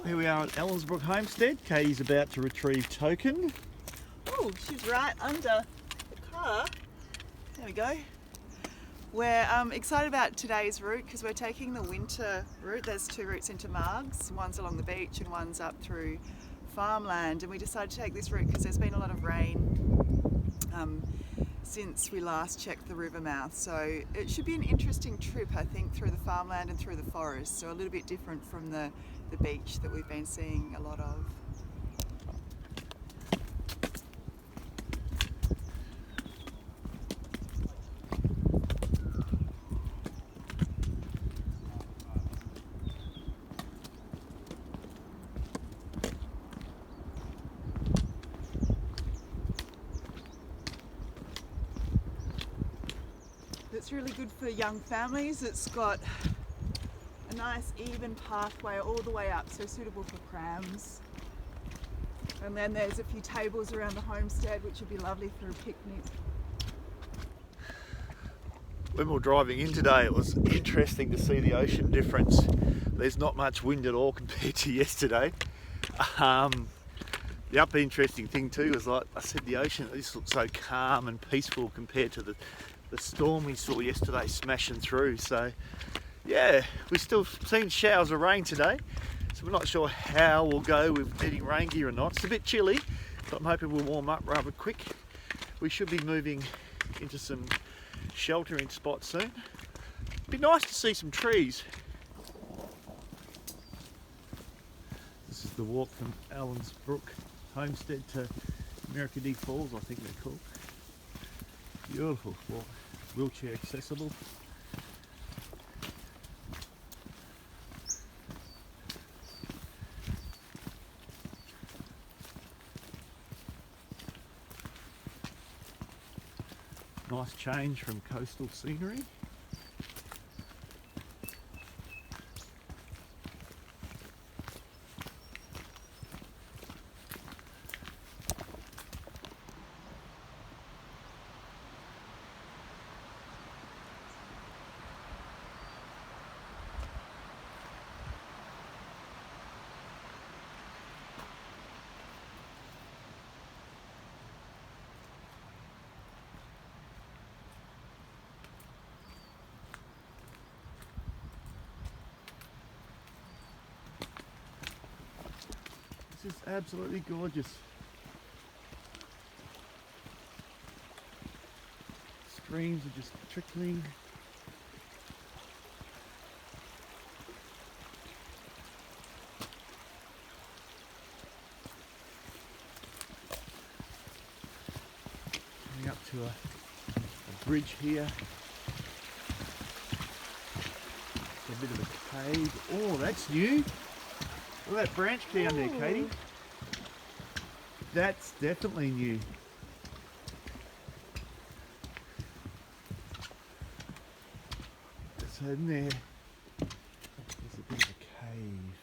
Here we are at Ellensbrook Homestead. Katie's about to retrieve Token. Oh, she's right under the car. There we go. We're excited about today's route because we're taking the winter route. There's two routes into Margs. One's along the beach and one's up through farmland. And we decided to take this route because there's been a lot of rain since we last checked the river mouth. So it should be an interesting trip, I think, through the farmland and through the forest. So a little bit different from the beach that we've been seeing a lot of. It's really good for young families. It's got a nice even pathway all the way up, so suitable for prams. And then there's a few tables around the homestead which would be lovely for a picnic. When we were driving in today, it was interesting to see the ocean difference. There's not much wind at all compared to yesterday. The other interesting thing too is, like I said, the ocean just looks so calm and peaceful compared to the storm we saw yesterday smashing through. So yeah, we've still seen showers of rain today, so we're not sure how we'll go with needing rain gear or not. It's a bit chilly, but I'm hoping we'll warm up rather quick. We should be moving into some sheltering spots soon. It'd be nice to see some trees. This is the walk from Ellensbrook Homestead to Merrickaday Falls, I think they're called. Beautiful walk, wheelchair accessible. Nice change from coastal scenery. This is absolutely gorgeous. Streams are just trickling. Coming up to a bridge here. A bit of a cave. Oh, that's new. Look at that branch down there, Katie. That's definitely new. So in there, there's a bit of a cave.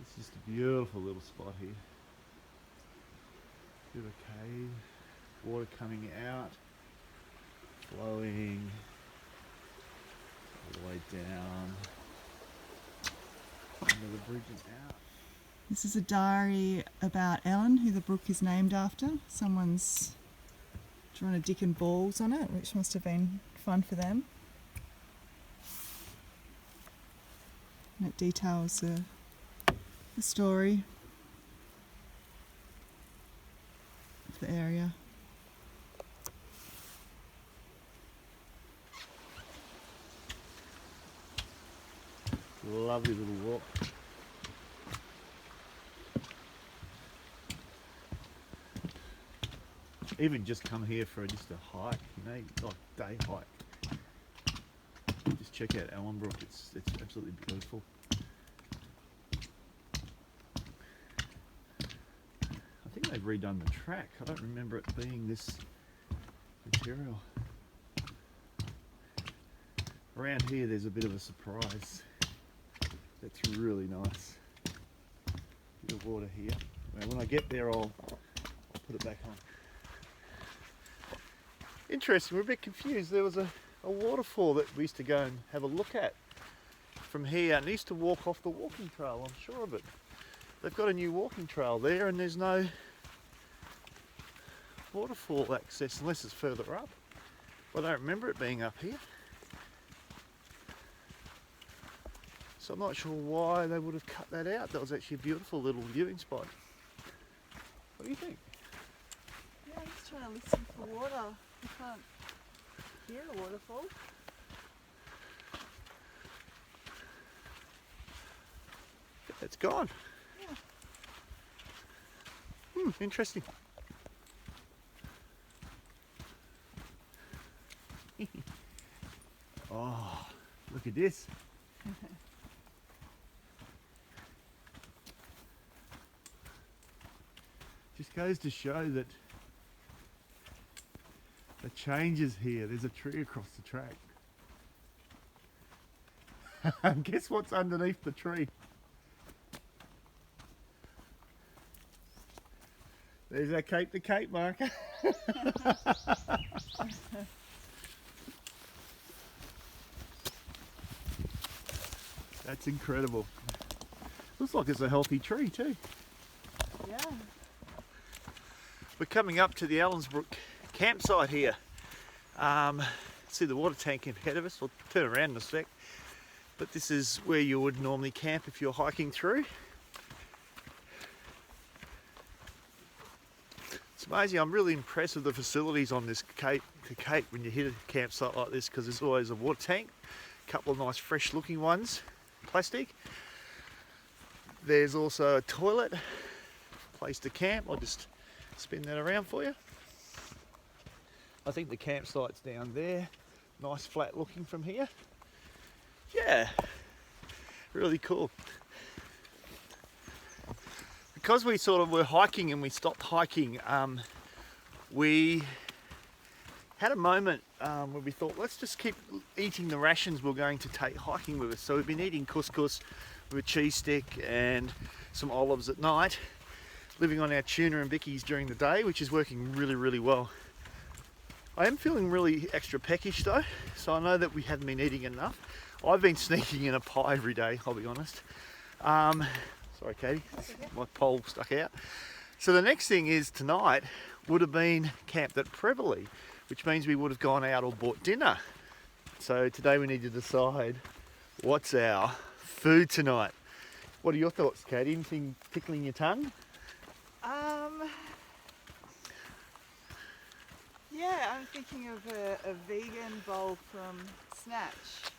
It's just a beautiful little spot here. Bit of a cave, water coming out, flowing all the way down under the bridge and out. This is a diary about Ellen, who the brook is named after. Someone's drawn a dick and balls on it, which must have been fun for them. And it details the story of the area. Lovely little walk. Even just come here for just a hike, you know, like day hike. Just check out Ellenbrook, it's absolutely beautiful. I think they've redone the track. I don't remember it being this material. Around here there's a bit of a surprise. That's really nice. Bit of water here. Well, when I get there I'll put it back on. Interesting, we're a bit confused. There was a a waterfall that we used to go and have a look at from here, and used to walk off the walking trail, I'm sure of it. They've got a new walking trail there and there's no waterfall access unless it's further up. I don't remember it being up here. So I'm not sure why they would have cut that out. That was actually a beautiful little viewing spot. What do you think? Yeah, I'm just trying to listen for water. I can't hear a waterfall. It's gone. Yeah. Interesting. Oh, look at this. Just goes to show that the changes here. There's a tree across the track. And guess what's underneath the tree? There's our Cape to Cape marker. That's incredible. Looks like it's a healthy tree too. Yeah. We're coming up to the Allensbrook campsite here. See the water tank ahead of us. We'll turn around in a sec. But this is where you would normally camp if you're hiking through. It's amazing. I'm really impressed with the facilities on this Cape to Cape when you hit a campsite like this, because there's always a water tank, a couple of nice fresh looking ones, plastic. There's also a toilet, place to camp. I'll just spin that around for you. I think the campsite's down there. Nice flat looking from here. Yeah, really cool. Because we sort of were hiking and we stopped hiking, we had a moment where we thought, let's just keep eating the rations we're going to take hiking with us. So we've been eating couscous with a cheese stick and some olives at night, living on our tuna and bickies during the day, which is working really, really well. I am feeling really extra peckish though, so I know that we haven't been eating enough. I've been sneaking in a pie every day, I'll be honest. Sorry Katie, my pole stuck out. So the next thing is tonight would have been camped at Prevelly, which means we would have gone out or bought dinner. So today we need to decide what's our food tonight. What are your thoughts, Katie? Anything tickling your tongue? Yeah, I'm thinking of a vegan bowl from Snatch.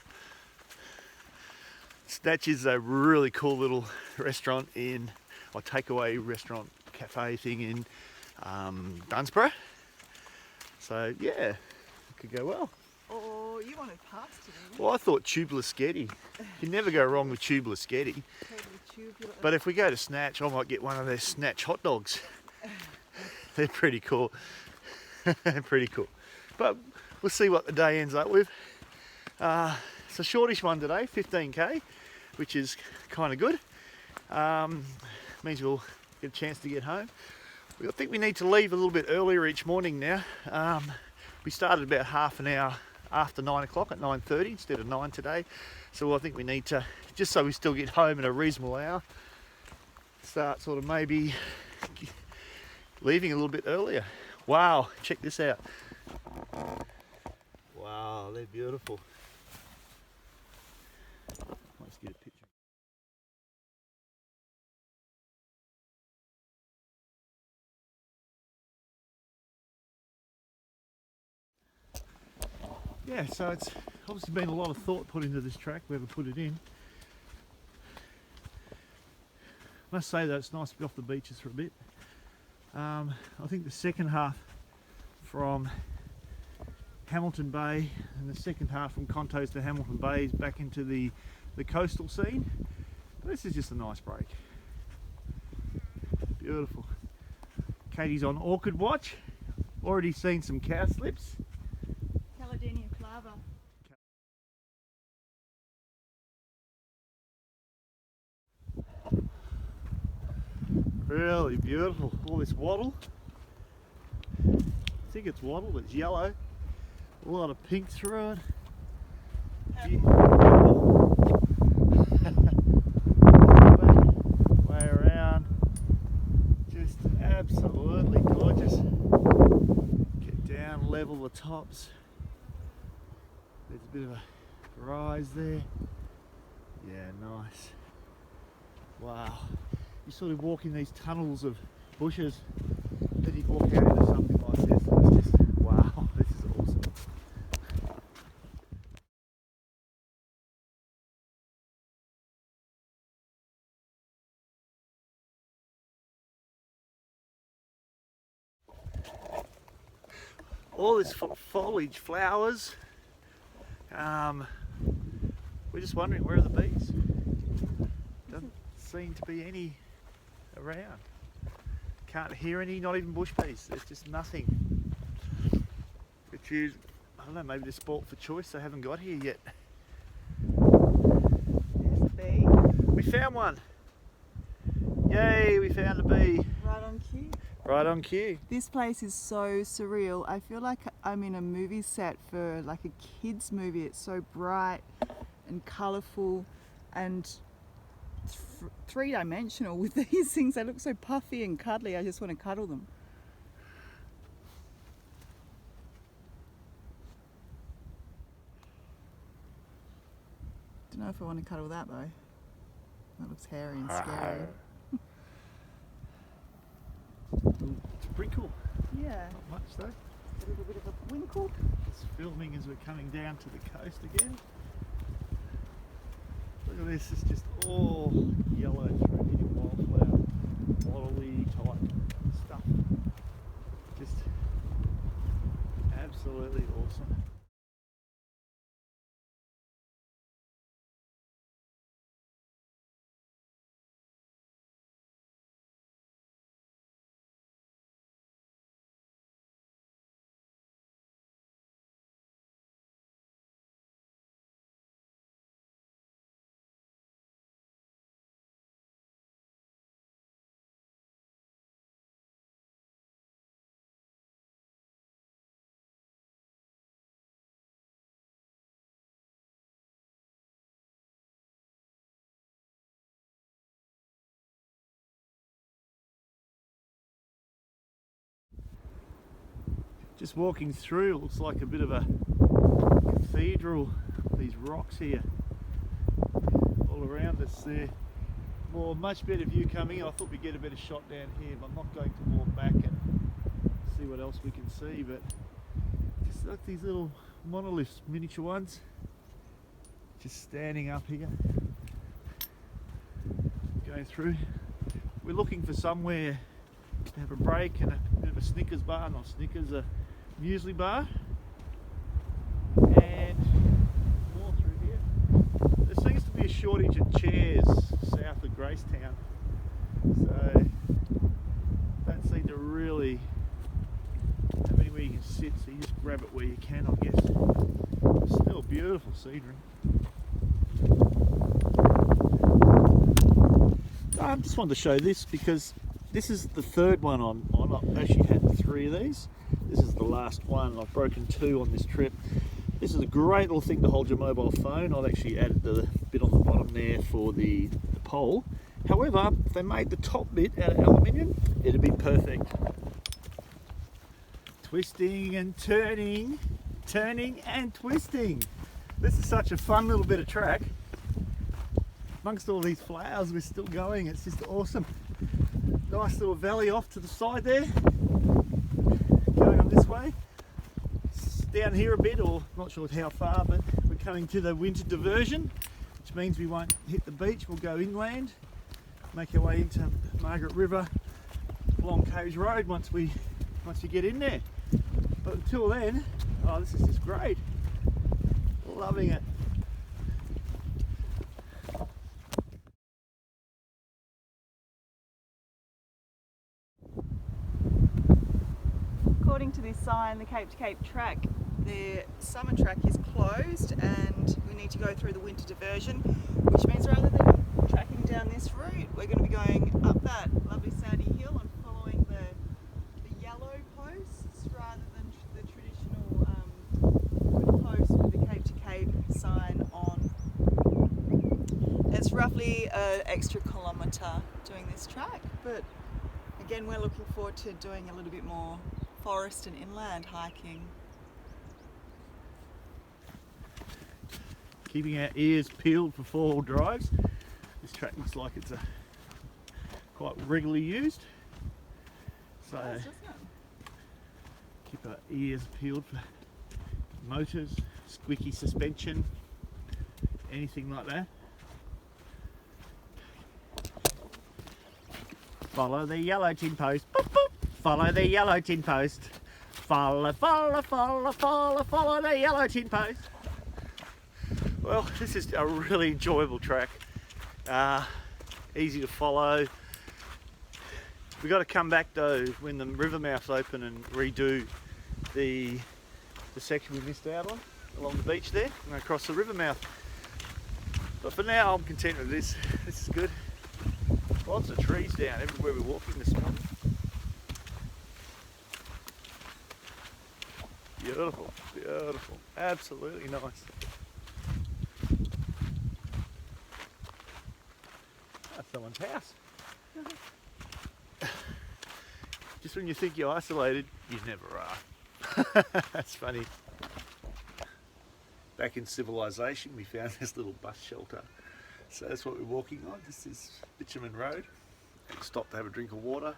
Snatch is a really cool little restaurant or takeaway restaurant cafe thing in Dunsborough. So yeah, it could go well. Or you wanted pasta, didn't you? Well, I thought tubular sketty. You can never go wrong with tubular sketty. Totally tubular. But if we go to Snatch, I might get one of their Snatch hot dogs. They're pretty cool. Pretty cool. But we'll see what the day ends up with. It's a shortish one today, 15k, which is kind of good. Means we'll get a chance to get home. I think we need to leave a little bit earlier each morning now. We started about half an hour after 9 o'clock at 9:30 instead of 9 today. So I think we need to, just so we still get home at a reasonable hour, start sort of maybe leaving a little bit earlier. Wow, check this out. Wow, they're beautiful. Let's get a picture. Yeah, so it's obviously been a lot of thought put into this track, whoever put it in. I must say though, it's nice to be off the beaches for a bit. I think the second half from Hamilton Bay and the second half from Contos to Hamilton Bay is back into the coastal scene. This is just a nice break. Beautiful. Katie's on orchid watch. Already seen some cowslips. Caladenia clava. Really beautiful. All this wattle. I think it's wattle, it's yellow. A lot of pink through it. Way around. Just absolutely gorgeous. Get down, level the tops. There's a bit of a rise there. Yeah, nice. Wow. You sort of walk in these tunnels of bushes, then you walk out into something like this, and it's just, wow, this is awesome. All this foliage, flowers. We're just wondering, where are the bees? Doesn't seem to be any around. Can't hear any, not even bush bees. There's just nothing. Which is, I don't know, maybe they're sport for choice. They haven't got here yet. There's a bee. We found one. Yay, we found a bee. Right on cue. Right on cue. This place is so surreal. I feel like I'm in a movie set for like a kids movie. It's so bright and colourful and three-dimensional with these things. They look so puffy and cuddly. I just want to cuddle them. Don't know if I want to cuddle that though. That looks hairy and scary. Sprinkle. Yeah. Not much though. A little bit of a winkle. It's filming as we're coming down to the coast again. Look at this, it's just all yellow through here, wildflower, waterly type stuff. Just absolutely awesome. Just walking through, it looks like a bit of a cathedral. These rocks here, all around us there. Well, much better view coming in. I thought we'd get a better shot down here, but I'm not going to walk back and see what else we can see. But just like these little monoliths, miniature ones, just standing up here, going through. We're looking for somewhere to have a break and a bit of a Snickers bar, not Snickers, a muesli bar, and more through here. There seems to be a shortage of chairs south of Gracetown, so don't seem to really have anywhere you can sit, so you just grab it where you can, I guess. Still beautiful scenery. I just wanted to show this because this is the third one on. I've actually had 3 of these. This is the last one. I've broken 2 on this trip. This is a great little thing to hold your mobile phone. I've actually added the bit on the bottom there for the pole. However, if they made the top bit out of aluminium, it'd be perfect. Twisting and turning, turning and twisting. This is such a fun little bit of track. Amongst all these flowers, we're still going. It's just awesome. Nice little valley off to the side there. Going on this way. Down here a bit, or not sure how far, but we're coming to the winter diversion, which means we won't hit the beach. We'll go inland, make our way into Margaret River along Caves Road once we get in there. But until then, oh, this is just great. Loving it. According to this sign, the Cape to Cape track, the summer track is closed and we need to go through the winter diversion, which means rather than tracking down this route, we're going to be going up that lovely sandy hill and following the yellow posts rather than the traditional wood post with the Cape to Cape sign on. roughly an extra kilometre doing this track, but again we're looking forward to doing a little bit more forest and inland hiking. Keeping our ears peeled for four-wheel drives. This track looks like it's quite regularly used, so Nice, doesn't it? keep our ears peeled for motors, squeaky suspension, anything like that. Follow the yellow tin post. Boop, boop. Follow the yellow tin post. Follow the yellow tin post. Well, this is a really enjoyable track. Easy to follow. We've got to come back though when the river mouths open and redo the section we missed out on along the beach there and across the river mouth. But for now I'm content with this. This is good. Lots of trees down everywhere we're walking this morning. Beautiful, beautiful, absolutely nice. That's someone's house. Just when you think you're isolated, you never are. That's funny. Back in civilization, we found this little bus shelter. So that's what we're walking on. This is Bitumen Road. And stopped to have a drink of water.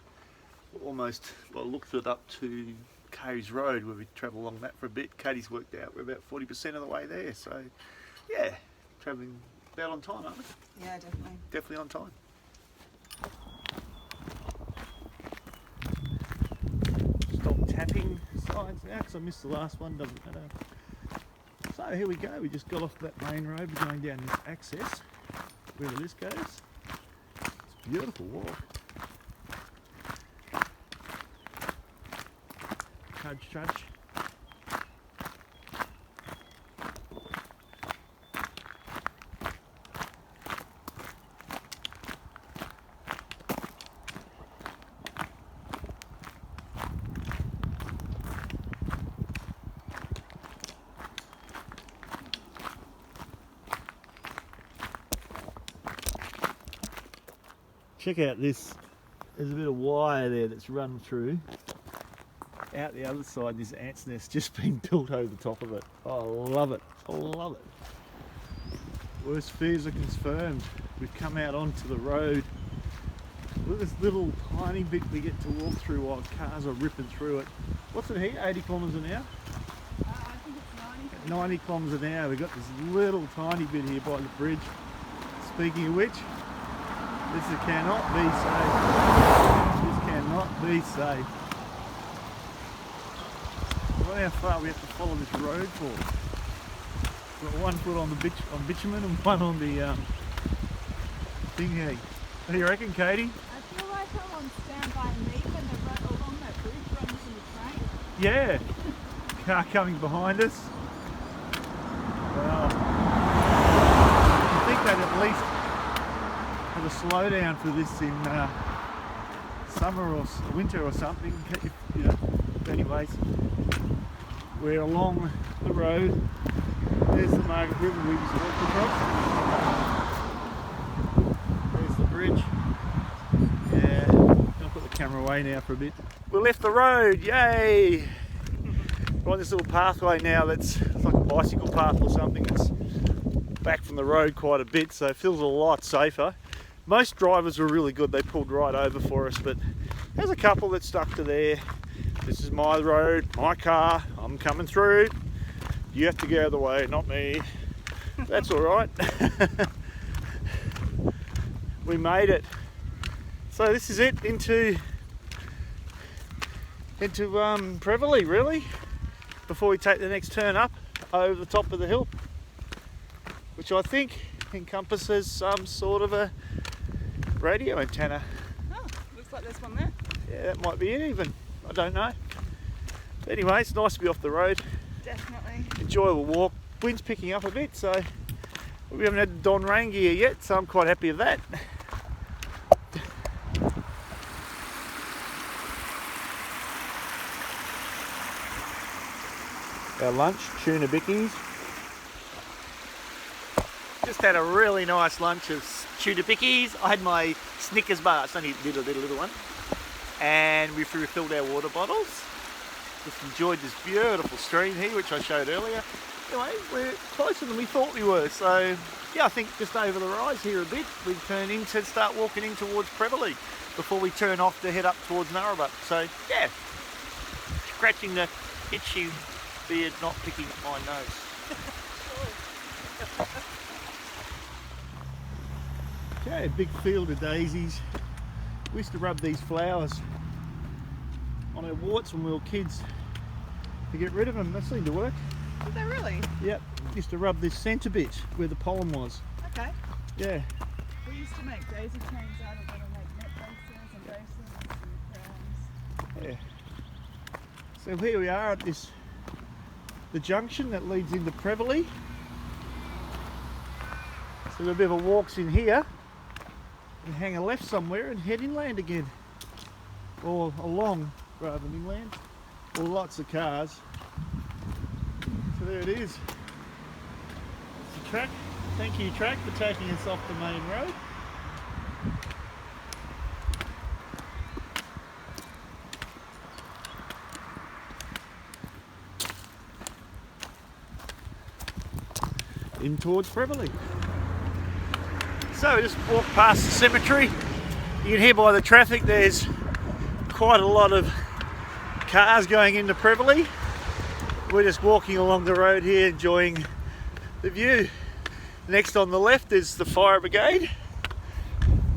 We're almost, well, looked it up to Katie's Road where we travel along that for a bit. Katie's worked out we're about 40% of the way there. So yeah, travelling about on time, aren't we? Yeah, definitely. Definitely on time. Stop tapping signs now because I missed the last one, doesn't matter. So here we go, we just got off that main road, we're going down this access, wherever this goes. It's a beautiful walk. Trudge, trudge. Check out this, there's a bit of wire there that's run through. Out the other side, this ant's nest just been built over the top of it. Oh, I love it, I love it. Worst fears are confirmed. We've come out onto the road. Look at this little tiny bit we get to walk through while cars are ripping through it. What's it here, 80 kilometres an hour? I think it's 90. 90 kilometres an hour. We've got this little tiny bit here by the bridge. Speaking of which, this cannot be safe. This cannot be safe. Look how far we have to follow this road for. We've got one foot on the on bitumen and one on the thing here. What do you reckon, Katie? I feel like I'm on standby me when the road along that bridge runs in the train. Yeah. Car coming behind us. Wow. I think they'd at least have a slowdown for this in summer or winter or something, if, you know. Anyways, we're along the road. There's the Margaret River we just walked across. There's the bridge. Yeah, I'll put the camera away now for a bit. We left the road, yay! We're on this little pathway now that's like a bicycle path or something. It's back from the road quite a bit, so it feels a lot safer. Most drivers were really good, they pulled right over for us, but there's a couple that stuck to there. This is my road, my car, I'm coming through. You have to go the way, not me. That's all right. We made it. So this is it into Preverley, really, before we take the next turn up over the top of the hill, which I think encompasses some sort of a radio antenna. Oh, looks like there's one there. Yeah, that might be it even. I don't know. But anyway, it's nice to be off the road. Definitely. Enjoyable walk. Wind's picking up a bit, so we haven't had the Don rain gear yet, so I'm quite happy with that. Our lunch, tuna bickies. Just had a really nice lunch of Tudor-Pickies. I had my Snickers bar, it's only a little one. And we refilled our water bottles. Just enjoyed this beautiful stream here, which I showed earlier. Anyway, we're closer than we thought we were. So yeah, I think just over the rise here a bit, we turn in to start walking in towards Prevelly before we turn off to head up towards Narrabut. So yeah, scratching the itchy beard, not picking at my nose. Okay, a big field of daisies. We used to rub these flowers on our warts when we were kids to get rid of them. They seem to work. Did they really? Yep, used to rub this centre bit where the pollen was. Okay. Yeah. We used to make daisy chains out of it and make net bases and bases and crowns. Yeah. So here we are at the junction that leads into Prevelly. So a bit of a walks in here and hang a left somewhere and head inland again. Or along rather than inland. Or lots of cars. So there it is. It's the track. Thank you, track, for taking us off the main road. In towards Prevelly. So we just walked past the cemetery. You can hear by the traffic there's quite a lot of cars going into Prevelly. We're just walking along the road here enjoying the view. Next on the left is the fire brigade,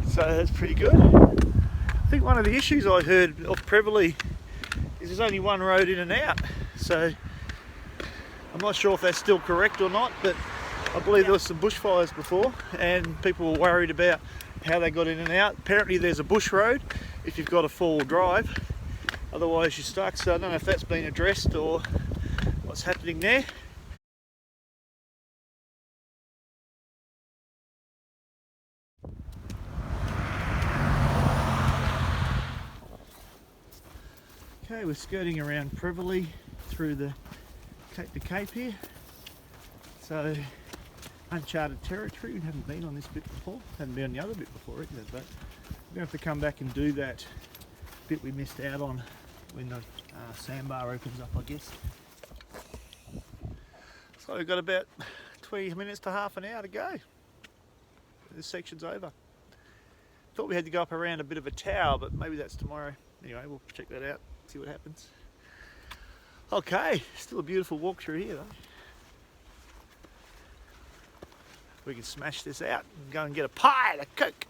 so that's pretty good. I think one of the issues I heard of Prevelly is there's only one road in and out, so I'm not sure if that's still correct or not, but I believe there was some bushfires before and people were worried about how they got in and out. Apparently there's a bush road if you've got a four-wheel drive, otherwise you're stuck, so I don't know if that's been addressed or what's happening there. Okay, we're skirting around Prevelly through the Cape to Cape here. So, uncharted territory. We haven't been on this bit before. Haven't been on the other bit before either, but we're going to have to come back and do that bit we missed out on when the sandbar opens up, I guess. So we've got about 20 minutes to half an hour to go. This section's over. Thought we had to go up around a bit of a tower, but maybe that's tomorrow. Anyway, we'll check that out, see what happens. Okay, still a beautiful walk through here though. We can smash this out and go and get a pie and a Coke.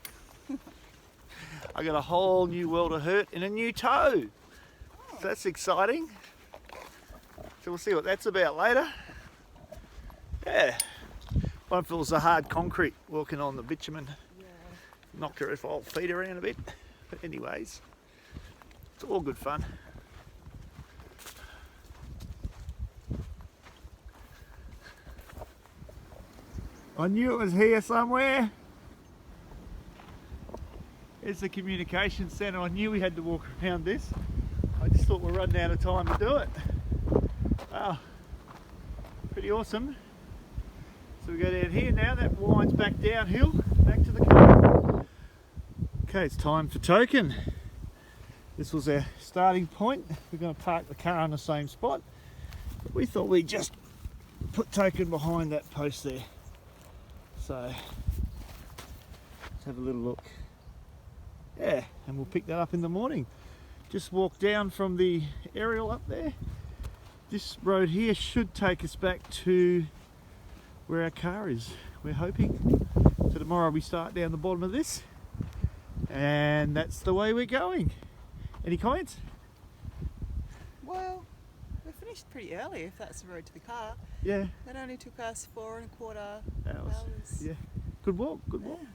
I got a whole new world of hurt in a new toe. So that's exciting. So we'll see what that's about later. Yeah. One feels the hard concrete walking on the bitumen. Yeah. Knocked her old feet around a bit. But anyways, it's all good fun. I knew it was here somewhere. It's the communications centre. I knew we had to walk around this. I just thought we're running out of time to do it. Wow, pretty awesome. So we go down here now, that winds back downhill, back to the car. Okay, it's time for token. This was our starting point. We're going to park the car on the same spot. But we thought we'd just put token behind that post there. So, let's have a little look. Yeah, and we'll pick that up in the morning. Just walk down from the aerial up there. This road here should take us back to where our car is, we're hoping. So tomorrow we start down the bottom of this, and that's the way we're going. Any comments? Well, we finished pretty early if that's the road to the car. Yeah. That only took us 4 1/4 hours. hours. Yeah. Good walk, good walk. Yeah.